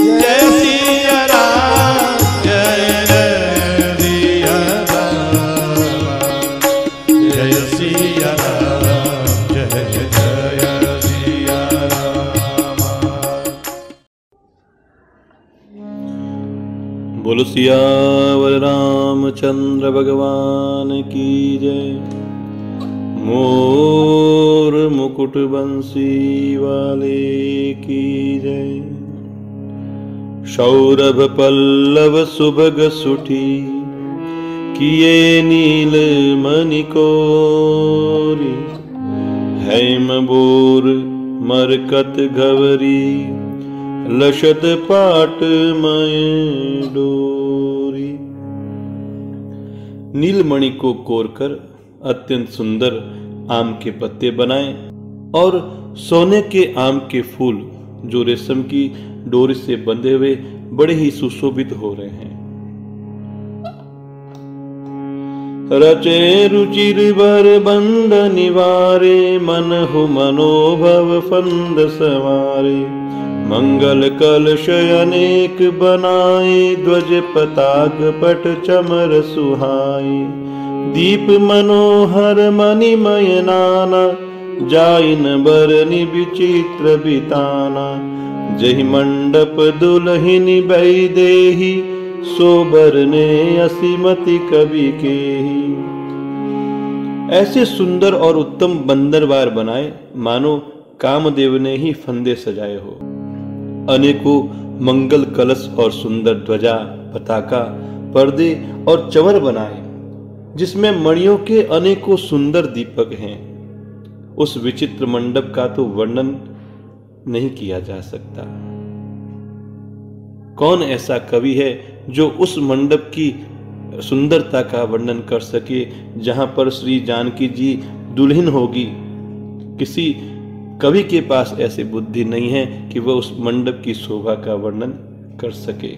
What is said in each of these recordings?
जय सिया राम, जय जय सिया राम, जय सिया राम, जय जय सिया राम। बोलो सियावर रामचंद्र भगवान की जय। मोर मुकुट बंसी वाले की जय। सौरभ पल्लव सुभग सुठी, किए नील मणि कोरी। हैम बोर मरकत घवरी, लशत पाट मय डोरी। नीलमणि को कोरकर अत्यंत सुंदर आम के पत्ते बनाए और सोने के आम के फूल जो रेशम की डोरी से बंधे हुए बड़े ही सुशोभित हो रहे हैं। रचे रुचिर बर बंद निवारे, मन हो मनोभव फंद सवारे। मंगल कलश अनेक बनाए, ध्वज पताक पट चमर सुहाए। दीप मनोहर मणिमय नाना, जाइन बरनि विचित्र बिताना। जहि मंडप दुल्हिनी बई देही, सोबर ने असीमति कवि केही। ऐसे सुंदर और उत्तम बंदरवार बनाए मानो कामदेव ने ही फंदे सजाए हो। अनेकों मंगल कलश और सुंदर ध्वजा पताका पर्दे और चंवर बनाए, जिसमें मणियों के अनेकों सुंदर दीपक हैं। उस विचित्र मंडप का तो वर्णन नहीं किया जा सकता। कौन ऐसा कवि है जो उस मंडप की सुंदरता का वर्णन कर सके, जहां पर श्री जानकी जी दुल्हन होगी। किसी कवि के पास ऐसी बुद्धि नहीं है कि वह उस मंडप की शोभा का वर्णन कर सके।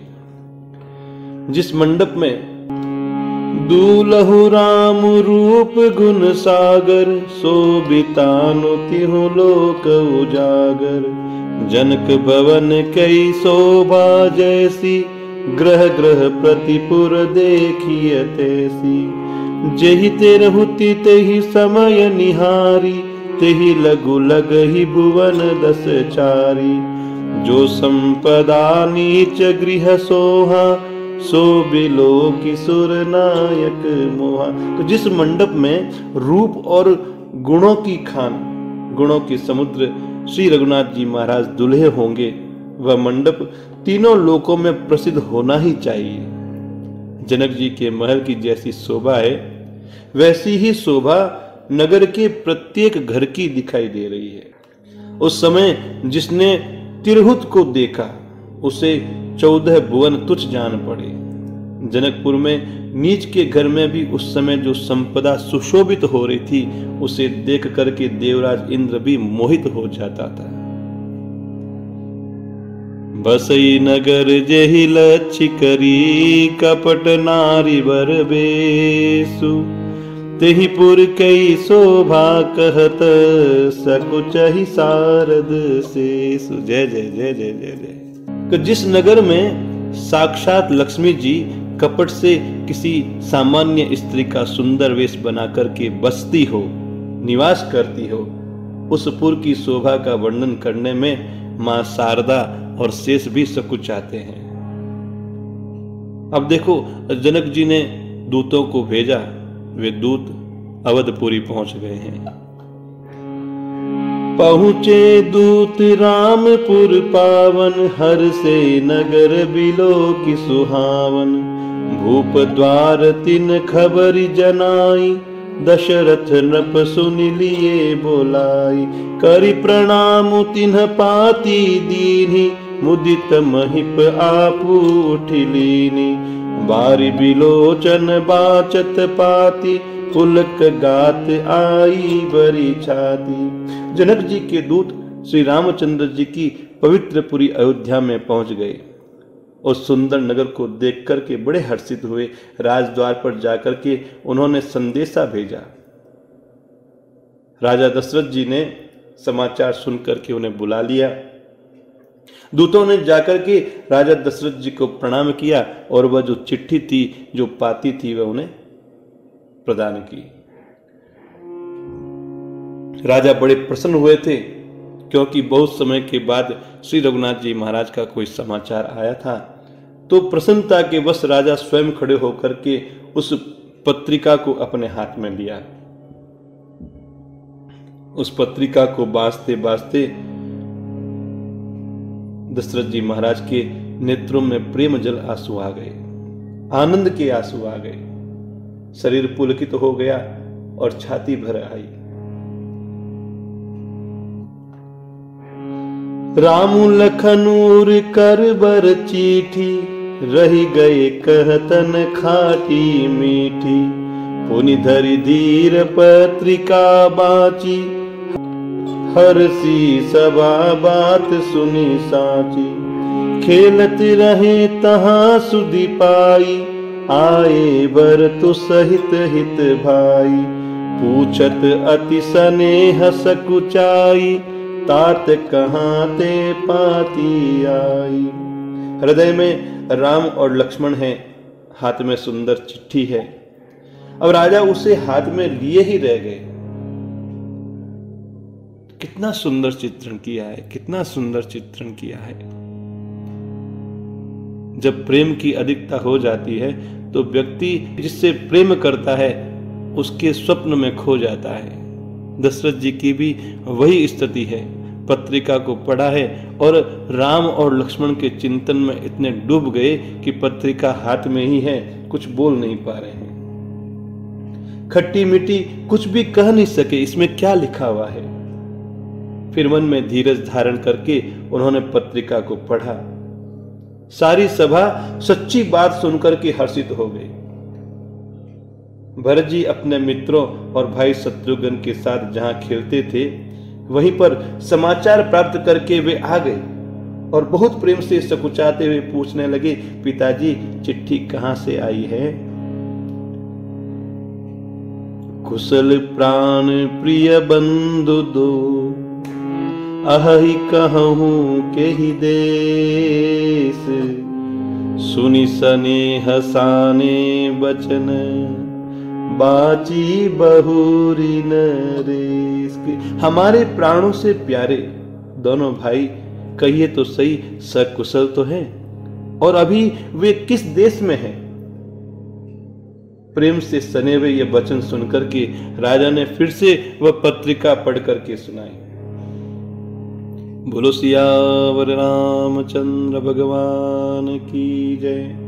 जिस मंडप में दूल्हु राम रूप गुण सागर, शोभितानु तिहु लोक उजागर। जनक भवन कई शोभा जैसी, ग्रह ग्रह प्रतिपुर देखिए तैसी। जेहि तेरहु तिहि समय निहारी, तेहि लघु लगहि भुवन दस चारी। जो संपदा नीच गृह सोहा, सो बिलो किशोर नायक मोहा। तो जिस मंडप में रूप और गुणों की खान, गुणों के समुद्र श्री रघुनाथ जी महाराज दुल्हे होंगे, वह मंडप तीनों लोकों में प्रसिद्ध होना ही चाहिए। जनक जी के महल की जैसी शोभा है, वैसी ही शोभा नगर के प्रत्येक घर की दिखाई दे रही है। उस समय जिसने तिरहुत को देखा, उसे 14 भुवन तुच्छ जान पड़े। जनकपुर में नीच के घर में भी उस समय जो संपदा सुशोभित हो रही थी, उसे देख करके देवराज इंद्र भी मोहित हो जाता था। बसई नगर जेहि लक्ष्य करी, कपट नारी बर बेसु। तेहि पुर कई शोभा कहत, सकुचहि सारद सेसु। जय जय जय जय जय जय। तो जिस नगर में साक्षात लक्ष्मी जी कपट से किसी सामान्य स्त्री का सुंदर वेश बना करके बसती हो, निवास करती हो, उस पुर की शोभा का वर्णन करने में मां शारदा और शेष भी सकुचाते हैं। अब देखो, जनक जी ने दूतों को भेजा, वे दूत अवधपुरी पहुंच गए हैं। पहुँचे दूत रामपुर पावन, हर से नगर बिलो की सुहावन। भूप द्वार तिन खबरी जनाई, दशरथ नृप सुन लिए बोलाई। करि प्रणाम तिन्ह पाती दीन्ही, मुदित महिप आपू उठिलीनी। बारी बिलोचन बाचत पाती, पुलक गात आई बरी छाती। जनक जी के दूत श्री रामचंद्र जी की पवित्र पुरी अयोध्या में पहुंच गए। उस सुंदर नगर को देख करके बड़े हर्षित हुए। राजद्वार पर जाकर के उन्होंने संदेशा भेजा। राजा दशरथ जी ने समाचार सुनकर के उन्हें बुला लिया। दूतों ने जाकर के राजा दशरथ जी को प्रणाम किया और वह जो चिट्ठी थी, जो पाती थी, वह उन्हें प्रदान की। राजा बड़े प्रसन्न हुए थे क्योंकि बहुत समय के बाद श्री रघुनाथ जी महाराज का कोई समाचार आया था। तो प्रसन्नता के वश राजा स्वयं खड़े होकर के उस पत्रिका को अपने हाथ में लिया। उस पत्रिका को बांसते बांसते दशरथ जी महाराज के नेत्रों में प्रेम जल आंसू आ गए, आनंद के आंसू आ गए। शरीर पुलकित हो गया और छाती भर आई। रामु लखनूर कर बर चीठी, रही गए कहतन खाटी मीठी। पुनि धरि धीर पत्रिका बाची, हरसी सभा बात सुनी साची। खेलत रहे तहाँ सुधि पाई, आए बर तु सहित हित भाई। पूछत अति स्नेह सकुचाई, तात कहाँ ते पाती आई। हृदय में राम और लक्ष्मण हैं, हाथ में सुंदर चिट्ठी है। अब राजा उसे हाथ में लिए ही रह गए। कितना सुंदर चित्रण किया है, कितना सुंदर चित्रण किया है। जब प्रेम की अधिकता हो जाती है तो व्यक्ति जिससे प्रेम करता है उसके स्वप्न में खो जाता है। दशरथ जी की भी वही स्थिति है। पत्रिका को पढ़ा है और राम और लक्ष्मण के चिंतन में इतने डूब गए कि पत्रिका हाथ में ही है, कुछ बोल नहीं पा रहे हैं। खट्टी मीठी कुछ भी कह नहीं सके, इसमें क्या लिखा हुआ है। फिर मन में धीरज धारण करके उन्होंने पत्रिका को पढ़ा। सारी सभा सच्ची बात सुनकर के हर्षित हो गई। भरत जी अपने मित्रों और भाई शत्रुघ्न के साथ जहां खेलते थे वहीं पर समाचार प्राप्त करके वे आ गए और बहुत प्रेम से सकुचाते हुए पूछने लगे, पिताजी चिट्ठी कहां से आई है? कुशल प्राण प्रिय बंधु दो, अहि कहूं के ही देश। सुनि स्नेह साने बचन, बाची बहुरी नरेश। हमारे प्राणों से प्यारे दोनों भाई कहिए तो सही, सकुशल तो हैं और अभी वे किस देश में हैं? प्रेम से सने हुए ये वचन सुनकर के राजा ने फिर से वह पत्रिका पढ़ करके सुनाई। बोलो सियावर रामचंद्र भगवान की जय।